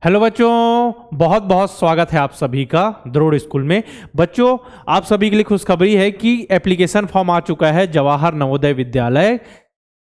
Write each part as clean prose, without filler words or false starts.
Hello बच्चों, बहुत बहुत स्वागत है आप सभी का द्रोड़ स्कूल में। बच्चों, आप सभी के लिए खुशखबरी है कि एप्लीकेशन फॉर्म आ चुका है जवाहर नवोदय विद्यालय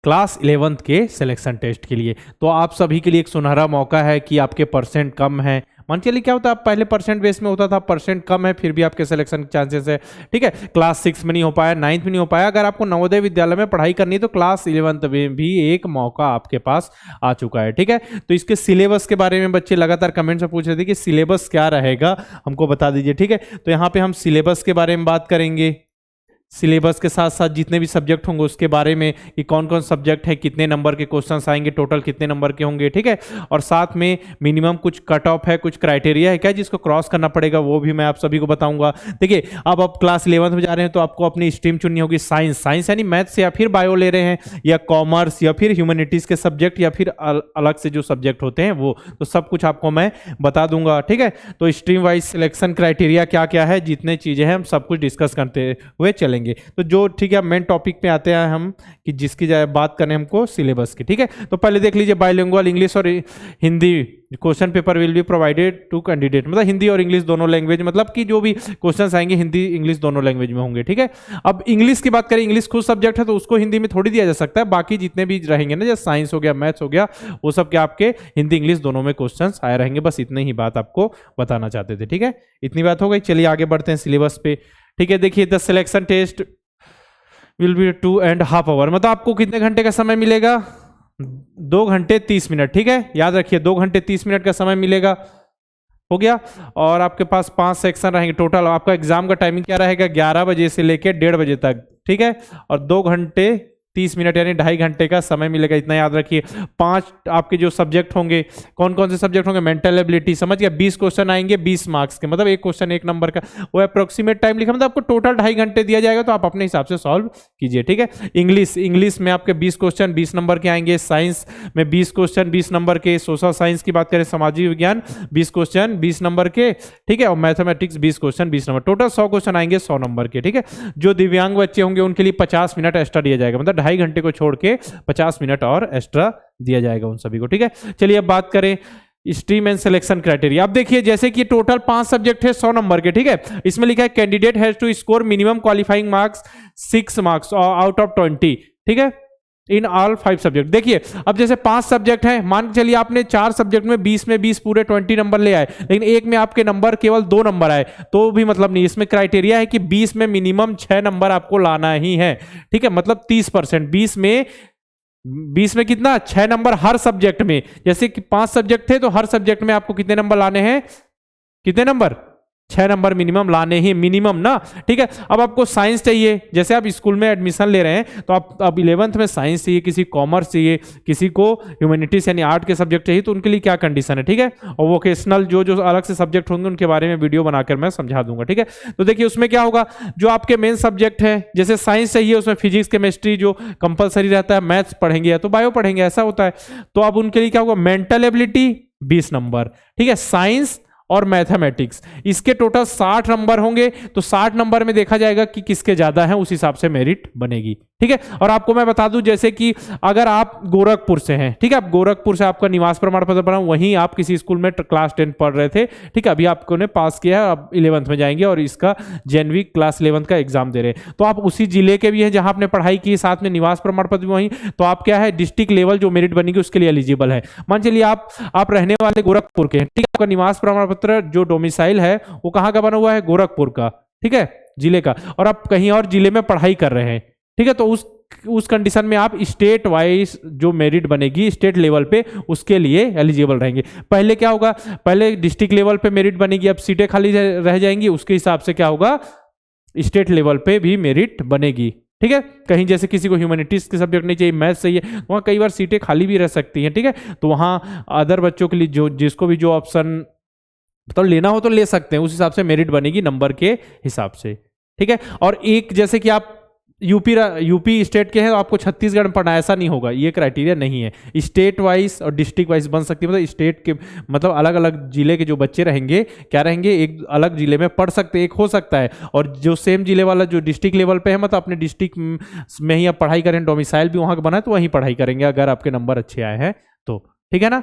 क्लास 11th के सिलेक्शन टेस्ट के लिए। तो आप सभी के लिए एक सुनहरा मौका है कि आपके परसेंट कम है। मान चलिए क्या होता है, पहले परसेंट बेस में होता था, परसेंट कम है फिर भी आपके सिलेक्शन के चांसेस है। ठीक है, क्लास 6 में नहीं हो पाया, 9th में नहीं हो पाया, अगर आपको नवोदय विद्यालय में पढ़ाई करनी है तो क्लास 11th में भी एक मौका आपके पास आ चुका है। ठीक है, तो इसके सिलेबस के बारे में बच्चे लगातार कमेंट से पूछ रहे थे कि सिलेबस क्या रहेगा, हमको बता दीजिए। ठीक है, तो यहाँ पे हम सिलेबस के बारे में बात करेंगे, सिलेबस के साथ साथ जितने भी सब्जेक्ट होंगे उसके बारे में कि कौन कौन सब्जेक्ट है, कितने नंबर के क्वेश्चंस आएंगे, टोटल कितने नंबर के होंगे। ठीक है, और साथ में मिनिमम कुछ कट ऑफ है, कुछ क्राइटेरिया है क्या जिसको क्रॉस करना पड़ेगा, वो भी मैं आप सभी को बताऊंगा। देखिए, अब आप क्लास 11th में जा रहे हैं तो आपको अपनी स्ट्रीम चुननी होगी। साइंस यानी मैथ्स या फिर बायो ले रहे हैं, या कॉमर्स या फिर ह्यूमैनिटीज के सब्जेक्ट, या फिर अलग से जो सब्जेक्ट होते हैं वो, तो सब कुछ आपको मैं बता दूंगा। ठीक है, तो स्ट्रीम वाइज सिलेक्शन क्राइटेरिया क्या क्या है, जितने चीजें हैं हम सब कुछ डिस्कस करते हुए चलेंगे। तो जो ठीक है, मेन टॉपिक पे आते हैं हम कि जिसकी बात करें हमको सिलेबस की। ठीक है, तो पहले देख लीजिए, बाइलिंगुअल इंग्लिश और Hindi question paper will be provided to candidate, मतलब हिंदी और इंग्लिश दोनों लैंग्वेज, मतलब कि जो भी क्वेश्चंस आएंगे हिंदी इंग्लिश दोनों लैंग्वेज में होंगे। ठीक है, अब इंग्लिश की बात करें, इंग्लिश खुद सब्जेक्ट है तो उसको हिंदी में थोड़ी दिया जा सकता है, बाकी जितने भी रहेंगे ना, जैसे साइंस हो गया, मैथ्स हो गया, वो सब के आपके हिंदी इंग्लिश दोनों में क्वेश्चन आए रहेंगे। बस इतनी ही बात आपको बताना चाहते थे। ठीक है, इतनी बात हो गई, चलिए आगे बढ़ते हैं सिलेबस पे। ठीक है, देखिए, the selection test will be 2.5 hour, मतलब आपको कितने घंटे का समय मिलेगा, 2 घंटे 30 मिनट। ठीक है, याद रखिए 2 घंटे 30 मिनट का समय मिलेगा, हो गया। और आपके पास 5 सेक्शन रहेंगे टोटल। आपका एग्जाम का टाइमिंग क्या रहेगा, 11 बजे से लेकर 1:30 बजे तक। ठीक है, और 2 घंटे 30 मिनट यानी 2.5 घंटे का समय मिलेगा, इतना याद रखिए। 5 आपके जो सब्जेक्ट होंगे, कौन कौन से सब्जेक्ट होंगे, मेंटल एबिलिटी, समझ गया, 20 क्वेश्चन आएंगे 20 मार्क्स के, मतलब एक क्वेश्चन 1 नंबर का, वो अप्रोक्सीमेट टाइम लिखा, मतलब आपको टोटल 2.5 घंटे दिया जाएगा, तो आप अपने हिसाब से सॉल्व कीजिए। ठीक है, इंग्लिश में आपके 20 क्वेश्चन 20 नंबर के आएंगे, साइंस में 20 क्वेश्चन 20 नंबर के, सोशल साइंस की बात करें, सामाजिक विज्ञान 20 क्वेश्चन 20 नंबर के। ठीक है, और mathematics 20 question 20 number, total 100 question आएंगे 100 नंबर के। ठीक है, जो दिव्यांग बच्चे होंगे उनके लिए 50 मिनट एक्स्ट्रा दिया जाएगा, मतलब 2.5 घंटे को छोड़ के 50 मिनट और एक्स्ट्रा दिया जाएगा उन सभी को। ठीक है, चलिए अब बात करें स्ट्रीम एंड सिलेक्शन क्राइटेरिया। अब देखिए, जैसे कि टोटल 5 सब्जेक्ट है 100 नंबर के। ठीक है, इसमें लिखा है candidate has to score minimum qualifying marks 6 marks out of 20। ठीक है, इन ऑल 5 सब्जेक्ट। देखिए, अब जैसे 5 सब्जेक्ट हैं, मान के चलिए आपने 4 सब्जेक्ट में 20 पूरे 20 नंबर ले आए, लेकिन एक में आपके नंबर केवल 2 नंबर आए, तो भी मतलब नहीं। इसमें क्राइटेरिया है कि 20 में मिनिमम 6 नंबर आपको लाना ही है। ठीक है, मतलब 30%। 20 में कितना, 6 नंबर हर सब्जेक्ट में। जैसे कि 5 सब्जेक्ट थे तो हर सब्जेक्ट में आपको कितने नंबर लाने हैं, कितने नंबर, 6 नंबर मिनिमम लाने ही, मिनिमम ना। ठीक है, अब आपको साइंस चाहिए, जैसे आप स्कूल में एडमिशन ले रहे हैं तो आप अब 11th में साइंस चाहिए, किसी कॉमर्स चाहिए, किसी को ह्यूमैनिटीज यानी आर्ट के सब्जेक्ट चाहिए, तो उनके लिए क्या कंडीशन है। ठीक है, और वोकेशनल जो जो अलग से सब्जेक्ट होंगे उनके बारे में वीडियो बनाकर मैं समझा दूंगा। ठीक है, तो देखिए उसमें क्या होगा, जो आपके मेन सब्जेक्ट है, जैसे साइंस चाहिए उसमें फिजिक्स केमिस्ट्री जो कंपलसरी रहता है, मैथ्स पढ़ेंगे या तो बायो पढ़ेंगे, ऐसा होता है। तो अब उनके लिए क्या होगा, मेंटल एबिलिटी 20 नंबर। ठीक है, साइंस और मैथमेटिक्स, इसके टोटल 60 नंबर होंगे, तो 60 नंबर में देखा जाएगा कि किसके ज्यादा है, उस हिसाब से मेरिट बनेगी। ठीक है, और आपको मैं बता दूं, जैसे कि अगर आप गोरखपुर से हैं, ठीक है, आप गोरखपुर से आपका निवास प्रमाण पत्र बना, वहीं आप किसी स्कूल में क्लास 10 पढ़ रहे थे, ठीक है, अभी आपको ने पास किया है, अब 11th में जाएंगे और इसका जनवी क्लास 11th का एग्जाम दे रहे हैं, तो आप उसी जिले के भी हैं जहां आपने पढ़ाई की, साथ में निवास प्रमाण पत्र भी वहीं, तो आप क्या है, डिस्ट्रिक्ट लेवल जो मेरिट बनेगी उसके लिए एलिजिबल है। मान चलिए आप रहने वाले गोरखपुर के हैं, ठीक है, आपका निवास प्रमाण पत्र जो डोमिसाइल है वो कहाँ का बना हुआ है, गोरखपुर का, ठीक है, जिले का, और आप कहीं और जिले में पढ़ाई कर रहे हैं। ठीक है, तो उस कंडीशन में आप स्टेट वाइज जो मेरिट बनेगी स्टेट लेवल पे, उसके लिए एलिजिबल रहेंगे। पहले क्या होगा, पहले डिस्ट्रिक्ट लेवल पे मेरिट बनेगी, अब सीटें खाली रह जाएंगी, उसके हिसाब से क्या होगा, स्टेट लेवल पे भी मेरिट बनेगी। ठीक है, कहीं जैसे किसी को ह्यूमैनिटीज के सब्जेक्ट नहीं चाहिए, मैथ्स चाहिए, वहाँ कई बार सीटें खाली भी रह सकती हैं। ठीक है, तो वहाँ अदर बच्चों के लिए जो जिसको भी जो ऑप्शन तो लेना हो तो ले सकते हैं, उस हिसाब से मेरिट बनेगी नंबर के हिसाब से। ठीक है, और एक जैसे कि आप यूपी स्टेट के हैं तो आपको छत्तीसगढ़ में पढ़ना, ऐसा नहीं होगा, ये क्राइटेरिया नहीं है। स्टेट वाइज और डिस्ट्रिक्ट वाइज बन सकती है, मतलब स्टेट के मतलब अलग अलग जिले के जो बच्चे रहेंगे क्या रहेंगे, एक अलग जिले में पढ़ सकते, एक हो सकता है, और जो सेम जिले वाला जो डिस्ट्रिक्ट लेवल पे है, मतलब अपने डिस्ट्रिक्ट में ही आप पढ़ाई करें, डोमिसाइल भी वहाँ का बना है तो वहीं पढ़ाई करेंगे अगर आपके नंबर अच्छे आए हैं तो। ठीक है ना,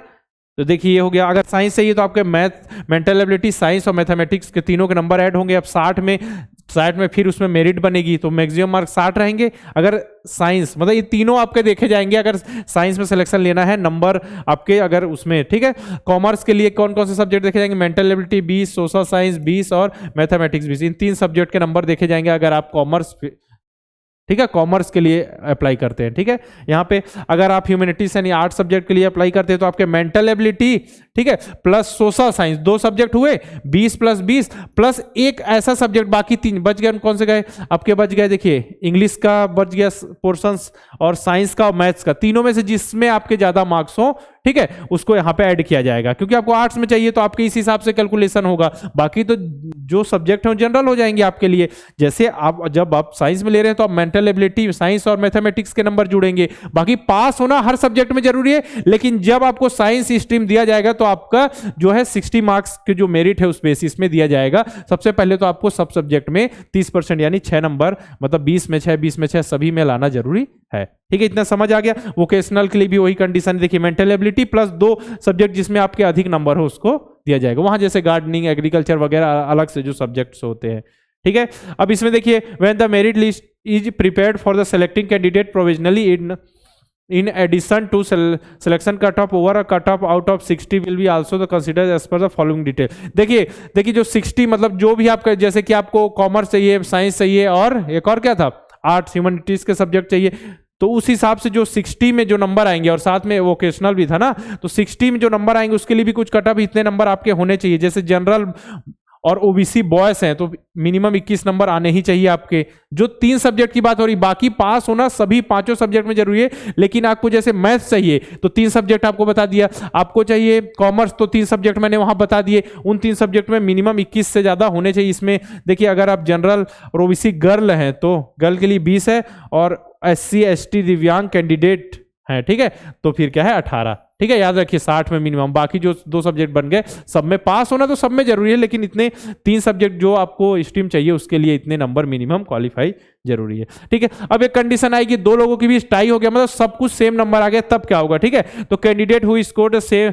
तो देखिए ये हो गया। अगर साइंस चाहिए तो आपके मैथ, मेंटल एबिलिटी, साइंस और मैथमेटिक्स के तीनों के नंबर ऐड होंगे। अब 60 में फिर उसमें मेरिट बनेगी तो मैक्सिमम मार्क 60 रहेंगे। अगर साइंस मतलब ये तीनों आपके देखे जाएंगे अगर साइंस में सिलेक्शन लेना है, नंबर आपके अगर उसमें, ठीक है। कॉमर्स के लिए कौन कौन से सब्जेक्ट देखे जाएंगे? मेंटल एबिलिटी 20, सोशल साइंस 20 और मैथमेटिक्स 20। इन 3 सब्जेक्ट के नंबर देखे जाएंगे अगर आप कॉमर्स, ठीक है, कॉमर्स के लिए अप्लाई करते हैं, ठीक है। यहाँ पे अगर आप ह्यूमैनिटीज यानी 8 सब्जेक्ट के लिए अप्लाई करते हैं तो आपके मेंटल एबिलिटी, ठीक है, प्लस सोशल साइंस 2 सब्जेक्ट हुए, 20 + 20 प्लस एक ऐसा सब्जेक्ट, बाकी 3 बच गए। कौन से गए आपके? बच गए देखिए, इंग्लिश का बच गया पोर्शंस और साइंस का और मैथ्स का। तीनों में से जिसमें आपके ज्यादा मार्क्स हो, ठीक है, उसको यहाँ पे ऐड किया जाएगा। क्योंकि आपको आर्ट्स में चाहिए तो आपके इस हिसाब से कैलकुलेशन होगा। बाकी तो जो सब्जेक्ट है जनरल हो जाएंगे आपके लिए। जैसे आप जब आप साइंस में ले रहे हैं तो आप मेंटल एबिलिटी, साइंस और मैथमेटिक्स के नंबर जुड़ेंगे। बाकी पास होना हर सब्जेक्ट में जरूरी है, लेकिन जब आपको साइंस स्ट्रीम दिया जाएगा तो आपका जो है 60 मार्क्स के जो मेरिट है उस बेसिस में दिया जाएगा। सबसे पहले तो आपको सब सब्जेक्ट में 30% यानी 6 नंबर, मतलब 20 में 6, 20 में 6 सभी में लाना जरूरी है, ठीक है। इतना समझ आ गया। वोकेशनल के लिए भी वही कंडीशन देखिए, मेंटल एबिलिटी प्लस 2 सब्जेक्ट जिसमें आपके अधिक नंबर हो उसको दिया जाएगा। वहां जैसे गार्डनिंग, एग्रीकल्चर वगैरह अलग से जो सब्जेक्ट्स होते हैं, ठीक है। अब इसमें देखिए, when the merit list is prepared for the selecting candidate provisionally in addition to selection cutoff over a cutoff out of 60 will be also the considered as per the following detail। देखिए जो 60 मतलब जो भी आपका, जैसे कि आपको commerce चाहिए, साइंस चाहिए और एक और क्या था, आर्ट्स ह्यूमैनिटीज के सब्जेक्ट चाहिए, तो उस हिसाब से जो 60 में जो नंबर आएंगे और साथ में वोकेशनल भी था ना, तो 60 में जो नंबर आएंगे उसके लिए भी कुछ कटअप इतने नंबर आपके होने चाहिए। जैसे जनरल और ओबीसी बॉयज हैं तो मिनिमम 21 नंबर आने ही चाहिए आपके। जो 3 सब्जेक्ट की बात हो रही, बाकी पास होना सभी 5 सब्जेक्ट में जरूरी है। लेकिन आपको जैसे मैथ्स चाहिए तो 3 सब्जेक्ट आपको बता दिया, आपको चाहिए कॉमर्स तो 3 सब्जेक्ट मैंने वहां बता दिए। उन 3 सब्जेक्ट में मिनिमम 21 से ज्यादा होने चाहिए। इसमें देखिए, अगर आप जनरल और ओबीसी गर्ल हैं तो गर्ल के लिए 20 है, और SC ST दिव्यांग कैंडिडेट है, ठीक है, तो फिर क्या है 18, ठीक है। याद रखिए 60 में मिनिमम। बाकी जो 2 सब्जेक्ट बन गए, सब में पास होना तो सब में जरूरी है, लेकिन इतने 3 सब्जेक्ट जो आपको स्ट्रीम चाहिए उसके लिए इतने नंबर मिनिमम क्वालिफाई जरूरी है, ठीक है। अब एक कंडीशन आएगी, 2 लोगों की भी टाई हो गया, मतलब सब कुछ सेम नंबर आ गया, तब क्या होगा, ठीक है। तो candidate who scored same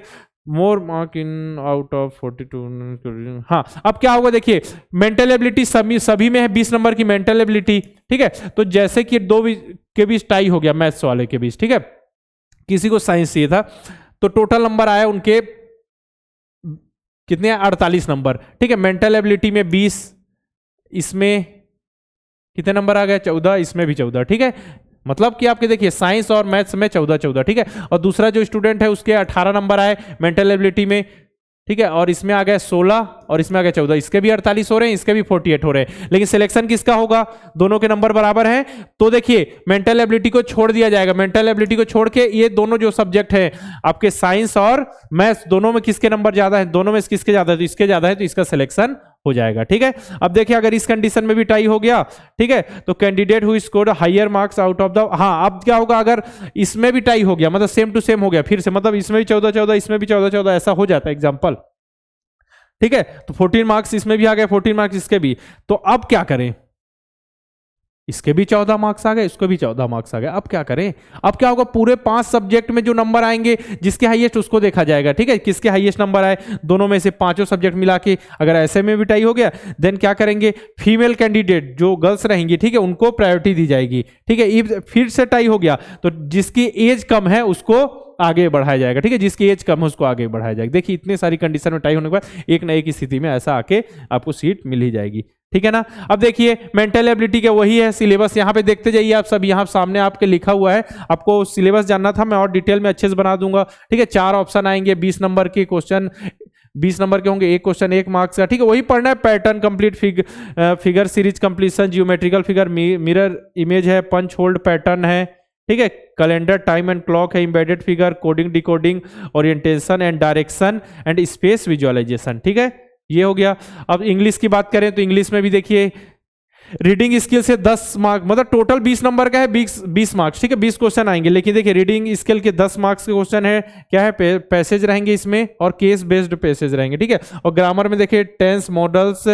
more mark in out of 42, हाँ, अब क्या होगा देखिए, मेंटल एबिलिटी सभी में है 20 नंबर की मेंटल एबिलिटी, ठीक है। तो जैसे कि 2 के बीच टाई हो गया, मैथ्स वाले के बीच, ठीक है, किसी को साइंस चाहिए था, तो टोटल नंबर आया उनके कितने, 48 नंबर, ठीक है। मेंटल एबिलिटी में 20, इसमें कितने नंबर आ गए, 14, इसमें भी 14, ठीक है। मतलब कि आपके देखिए साइंस और मैथ्स में 14, ठीक है। और दूसरा जो स्टूडेंट है उसके 18 नंबर आए मेंटल एबिलिटी में, ठीक है, और इसमें आ गए 16 और इसमें आ गए 14, इसके भी 48 हो रहे हैं, इसके भी 48 हो रहे हैं। लेकिन सिलेक्शन किसका होगा, दोनों के नंबर बराबर हैं, तो देखिए मेंटल एबिलिटी को छोड़ दिया जाएगा। मेंटल एबिलिटी को छोड़ के ये दोनों जो सब्जेक्ट हैं आपके साइंस और मैथ्स, दोनों में किसके नंबर ज्यादा है, दोनों में किसके ज्यादा है, तो इसके ज्यादा है, तो इसका सिलेक्शन हो जाएगा, ठीक है। अब देखिए, अगर इस कंडीशन में भी टाई हो गया, ठीक है, तो candidate who scored higher marks out of the, हाँ, अब क्या होगा, अगर इसमें भी टाई हो गया, मतलब सेम टू सेम हो गया फिर से, मतलब इसमें भी 14, इसमें भी 14, ऐसा हो जाता है एग्जाम्पल, ठीक है। तो 14 मार्क्स इसमें भी आ गए, 14 मार्क्स इसके भी, तो अब क्या करें, इसके भी 14 मार्क्स आ गए, इसको भी 14 मार्क्स आ गए, अब क्या करें। अब क्या होगा, पूरे 5 सब्जेक्ट में जो नंबर आएंगे जिसके हाईएस्ट उसको देखा जाएगा, ठीक है, किसके हाईएस्ट नंबर आए दोनों में से 5 सब्जेक्ट मिला के। अगर ऐसे में भी टाई हो गया, देन क्या करेंगे, फीमेल कैंडिडेट जो गर्ल्स रहेंगी, ठीक है, उनको प्रायोरिटी दी जाएगी, ठीक है। फिर से टाई हो गया तो जिसकी एज कम है उसको आगे बढ़ाया जाएगा, ठीक है, जिसकी एज कम है उसको आगे बढ़ाया जाएगा। देखिए इतने सारी कंडीशन में टाई होने के बाद एक न एक स्थिति में ऐसा आके आपको सीट मिल ही जाएगी, ठीक है ना। अब देखिए मेंटल एबिलिटी का वही है सिलेबस, यहाँ पे देखते जाइए आप सब, यहाँ सामने आपके लिखा हुआ है। आपको सिलेबस जानना था, मैं और डिटेल में अच्छे से बना दूंगा, ठीक है। 4 ऑप्शन आएंगे, 20 नंबर के क्वेश्चन, 20 नंबर के होंगे, एक क्वेश्चन 1 मार्क्स का, ठीक है। वही पढ़ना है, pattern complete, figure series completion, geometrical figure, mirror image है, पंच होल्ड पैटर्न है, ठीक है, कैलेंडर, टाइम एंड क्लॉक है, embedded figure, coding decoding, orientation and direction and space visualisation, ठीक है, ये हो गया। अब इंग्लिश की बात करें तो इंग्लिश में भी देखिए रीडिंग स्किल से 10 मार्क, मतलब टोटल 20 नंबर का है, 20 मार्क्स, ठीक है, 20 क्वेश्चन आएंगे। लेकिन देखिए रीडिंग स्किल के 10 मार्क्स के क्वेश्चन है, क्या है, पैसेज रहेंगे इसमें और केस बेस्ड पैसेज रहेंगे, ठीक है। और ग्रामर में देखिए टेंस, मॉडल्स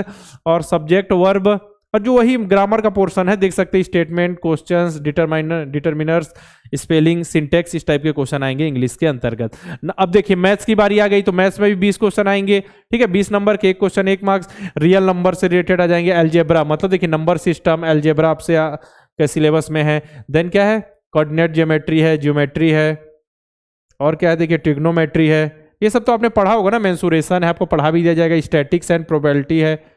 और सब्जेक्ट, वर्ब, और जो वही ग्रामर का पोर्शन है देख सकते हैं, statement, questions, determiners, spelling, syntax, इस टाइप के क्वेश्चन आएंगे इंग्लिश के अंतर्गत। अब देखिए मैथ्स की बारी आ गई, तो मैथ्स में भी 20 क्वेश्चन आएंगे, ठीक है, 20 नंबर के एक क्वेश्चन 1 मार्क्स। रियल नंबर से रिलेटेड आ जाएंगे, अलजेब्रा मतलब देखिए नंबर सिस्टम, अलजेब्रा आपसे के सिलेबस में है। देन क्या है, कोऑर्डिनेट ज्योमेट्री है, ज्योमेट्री है, और क्या है देखिए ट्रिग्नोमेट्री है, ये सब तो आपने पढ़ा होगा ना, मेंसुरेशन है आपको पढ़ा भी दिया जाएगा, स्टैटिक्स एंड प्रोबेबिलिटी है।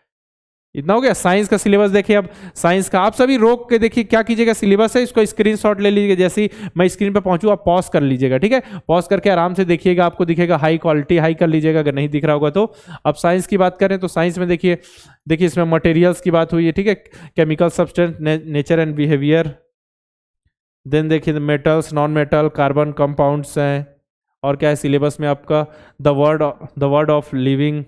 इतना हो गया। साइंस का सिलेबस देखिए, अब साइंस का आप सभी रोक के देखिए क्या कीजिएगा, सिलेबस है इसको स्क्रीनशॉट ले लीजिएगा, जैसे ही मैं स्क्रीन पे पहुंचू आप पॉज कर लीजिएगा, ठीक है, पॉज करके आराम से देखिएगा, आपको दिखेगा हाई क्वालिटी, हाई कर लीजिएगा अगर नहीं दिख रहा होगा तो। अब साइंस की बात करें तो साइंस में देखिए इसमें मटेरियल्स की बात हुई है, ठीक है, chemical substance, nature and behaviour. Then देखिए metals, non metal, carbon compounds हैं, और क्या है सिलेबस में आपका the world of living,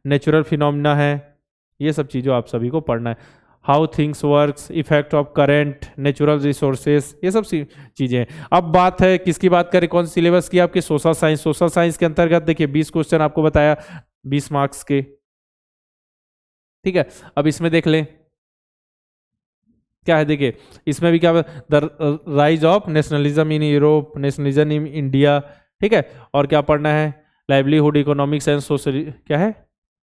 natural phenomena है, ये सब चीज़ों आप सभी को पढ़ना है। How things works, effect of current, natural resources, ये सब चीज़ें हैं। अब बात है किसकी बात करें, कौन सी सिलेबस की, आपकी सोशल साइंस। सोशल साइंस के अंतर्गत देखिए 20 क्वेश्चन आपको बताया, 20 मार्क्स के, ठीक है। अब इसमें देख लें क्या है, देखिए इसमें भी क्या, the rise of nationalism in Europe, nationalism in India, ठीक है, और क्या पढ़ना है, लाइवलीहुड, इकोनॉमिक्स एंड सोशल, क्या है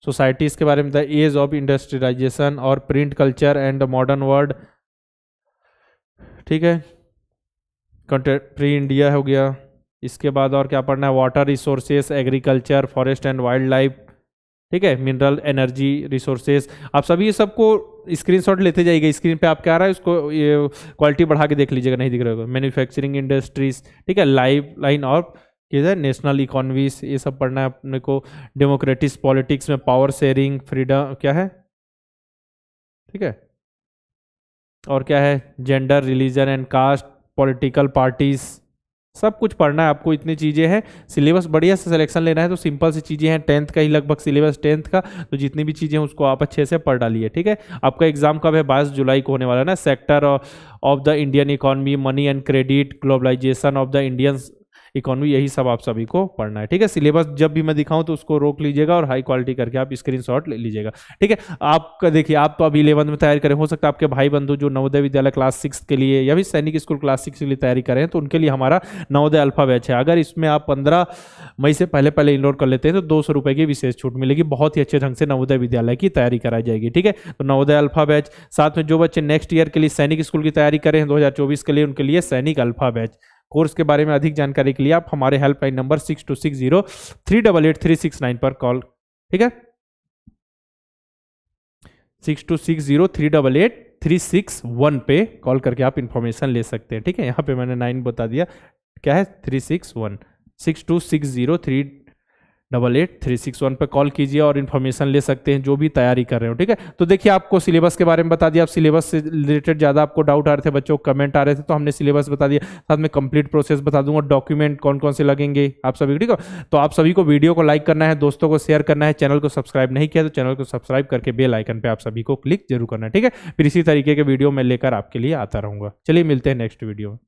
सोसाइटीज के बारे में, द एज ऑफ इंडस्ट्रियलाइजेशन और print culture and modern world, ठीक है, कंटेम्प्रेरी इंडिया हो गया। इसके बाद और क्या पढ़ना है, water resources, agriculture, forest and wild life, ठीक है, मिनरल एनर्जी रिसोर्सेस। आप सभी सबको स्क्रीनशॉट लेते जाइएगा, स्क्रीन पे आप क्या आ रहा है उसको ये क्वालिटी बढ़ा के देख लीजिएगा, नहीं दिख रहा होगा। मैन्युफैक्चरिंग इंडस्ट्रीज, ठीक है, लाइफ लाइन और किधर नेशनल इकोनॉमीज, ये सब पढ़ना है अपने को। डेमोक्रेटिक पॉलिटिक्स में पावर शेयरिंग, फ्रीडम, क्या है, ठीक है, और क्या है gender, religion and caste, political parties, सब कुछ पढ़ना है आपको। इतनी चीज़ें हैं, सिलेबस बढ़िया से सिलेक्शन लेना है तो सिंपल सी चीज़ें हैं, 10th का ही लगभग सिलेबस, 10th का, तो जितनी भी चीज़ें हैं उसको आप अच्छे से पढ़ डालिए, ठीक है। आपका एग्जाम कब है, 22 जुलाई को होने वाला है ना। Sector of the Indian economy, money and credit, globalisation of the Indian economy, यही सब आप सभी को पढ़ना है, ठीक है। सिलेबस जब भी मैं दिखाऊं तो उसको रोक लीजिएगा और हाई क्वालिटी करके आप स्क्रीनशॉट ले लीजिएगा, ठीक है। आपका देखिए आप तो अभी 11th में तैयारी करें, हो सकता है आपके भाई बंधु जो नवोदय विद्यालय क्लास 6 के लिए या भी सैनिक स्कूल क्लास 6 के लिए तैयारी करें, तो उनके लिए हमारा नवोदय अल्फा बैच है। अगर इसमें आप 15 मई से पहले इनरोल कर लेते हैं तो 200 रुपये की विशेष छूट मिलेगी, बहुत ही अच्छे ढंग से नवोदय विद्यालय की तैयारी कराई जाएगी, ठीक है। तो नवोदय अल्फा बैच, साथ में जो बच्चे नेक्स्ट ईयर के लिए सैनिक स्कूल की तैयारी करें 2024 के लिए, उनके लिए सैनिक अल्फा बैच। कोर्स के बारे में अधिक जानकारी के लिए आप हमारे हेल्पलाइन नंबर 6260388369 पर कॉल, ठीक है, 6260388361 पे कॉल करके आप इंफॉर्मेशन ले सकते हैं, ठीक है। यहाँ पे मैंने 9 बता दिया, क्या है 361 6260388361 पे कॉल कीजिए और इन्फॉर्मेशन ले सकते हैं जो भी तैयारी कर रहे हो, ठीक है। तो देखिए आपको सिलेबस के बारे में बता दिया, आप सिलेबस से रिलेटेड ज़्यादा आपको डाउट आ रहे थे, बच्चों कमेंट आ रहे थे, तो हमने सिलेबस बता दिया, साथ में कंप्लीट प्रोसेस बता दूंगा, डॉक्यूमेंट कौन कौन से लगेंगे आप सभी, ठीक है। तो आप सभी को वीडियो को लाइक करना है, दोस्तों को शेयर करना है, चैनल को सब्सक्राइब नहीं किया तो चैनल को सब्सक्राइब करके बेल आइकन पर आप सभी को क्लिक जरूर करना है, ठीक है। फिर इसी तरीके के वीडियो मैं लेकर आपके लिए आता रहूँगा। चलिए मिलते हैं नेक्स्ट वीडियो में।